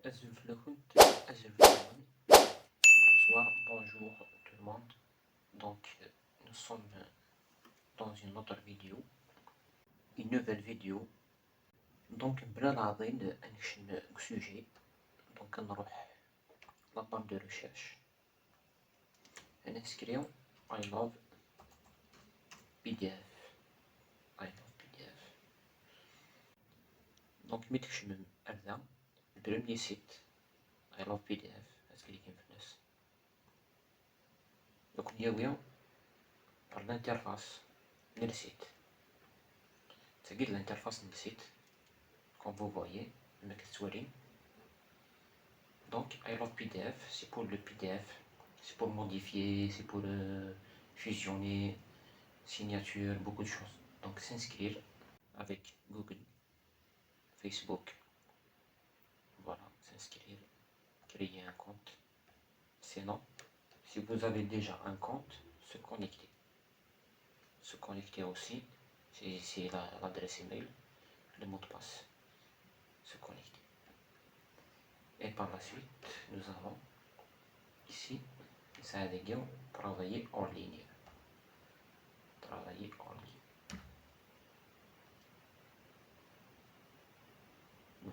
Bonsoir, bonjour tout le monde. Donc, nous sommes dans une autre vidéo, une nouvelle vidéo. Donc, بلا العظيم نكشن sujet. Donc, نروح la barre de recherche. نسكريو I love PDF. I love PDF. Donc, متكشن هذا البريمير سيت I love PDF. كليكين في الناس. Donc, نديرو par l'interface du site. C'est l'interface du site, comme vous voyez, le Swering. Donc, I love PDF, c'est pour le PDF, c'est pour modifier, c'est pour fusionner, signature, beaucoup de choses. Donc, s'inscrire avec Google, Facebook. Voilà, s'inscrire, créer un compte. Sinon, si vous avez déjà un compte, se connecter. Se connecter aussi, c'est l'adresse email, le mot de passe. Se connecter. Et par la suite, nous avons ici, ça travailler en ligne. Travailler en ligne.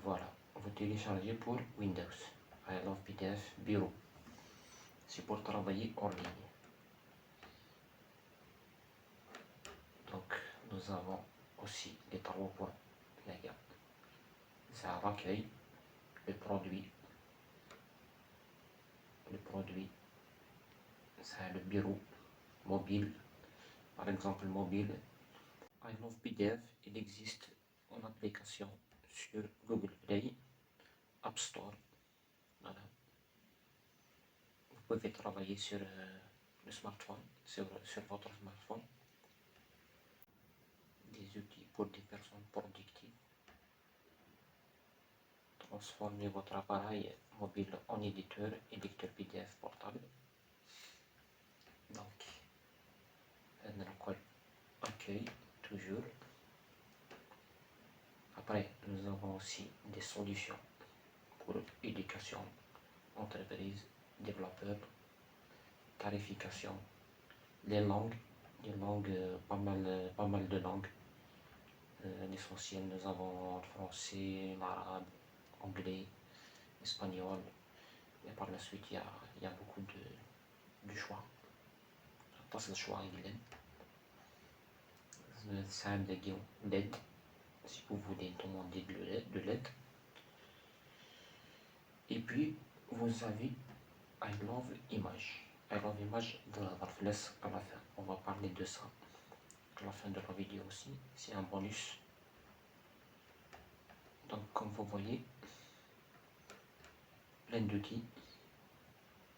Voilà, vous téléchargez pour Windows. I love PDF Bureau. C'est pour travailler en ligne. Donc, nous avons aussi les 3 points. Ça recueille le produit. Ça le bureau mobile. Par exemple, mobile. I love PDF, il existe en application sur Google Play, App Store. Voilà. Vous pouvez travailler sur le smartphone, sur votre smartphone. Des outils pour des personnes productives. Transformez votre appareil mobile en lecteur PDF portable. Donc, on accueille toujours. Après, nous avons aussi des solutions pour éducation, entreprise, développeurs, tarification, les langues, pas mal de langues. L'essentiel, nous avons français, l'arabe, anglais, espagnol. Et par la suite, il y a beaucoup de choix. Pas le choix anglais. C'est un d'aide, si vous voulez demander de l'aide. Et puis, vous avez I love image. I love image de la laisse à la fin. On va parler de ça à la fin de la vidéo aussi. C'est un bonus. Donc, comme vous voyez, plein d'outils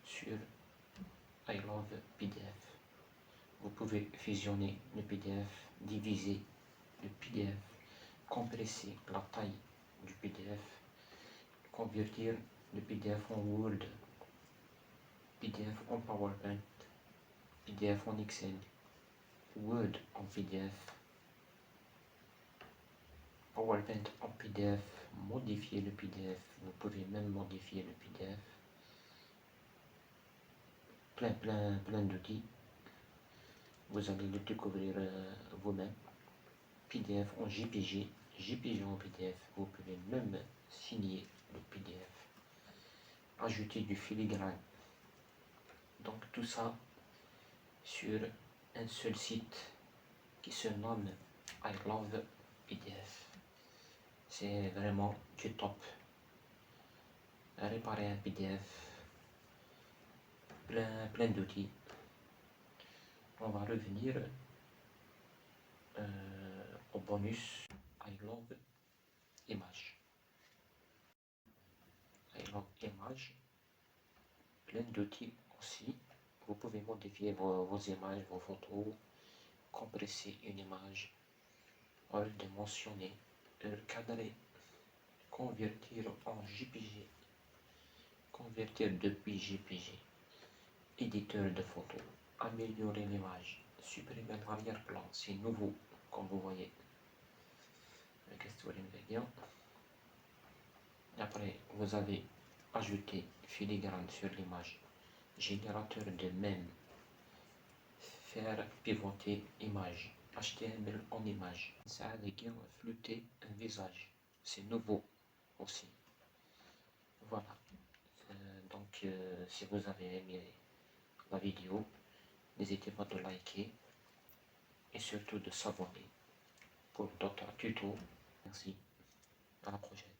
sur I love PDF. Vous pouvez fusionner le PDF, diviser le PDF, compresser la taille du PDF, convertir le PDF en Word, PDF en PowerPoint, PDF en Excel, Word en PDF, PowerPoint en PDF, modifier le PDF, vous pouvez même modifier le PDF, plein d'outils, vous allez le découvrir vous-même. PDF en JPG, JPG en PDF, vous pouvez même signer le PDF, ajouter du filigrane. Donc tout ça sur un seul site qui se nomme I love PDF. C'est vraiment du top. Réparer un PDF, plein d'outils. On va revenir au bonus I love image. I love image, plein d'outils aussi. Vous pouvez modifier vos images, vos photos, compresser une image, redimensionner, recadrer, convertir en JPG, convertir depuis JPG, éditeur de photos, améliorer l'image, supprimer l'arrière-plan, c'est nouveau, comme vous voyez. Après, vous avez ajouter filigrane sur l'image, générateur de mème, faire pivoter image, HTML en image. Ça a des gains flouter un visage, c'est nouveau aussi. Voilà. Si vous avez aimé la vidéo, n'hésitez pas de liker et surtout de s'abonner pour d'autres tutos. Merci, à la prochaine.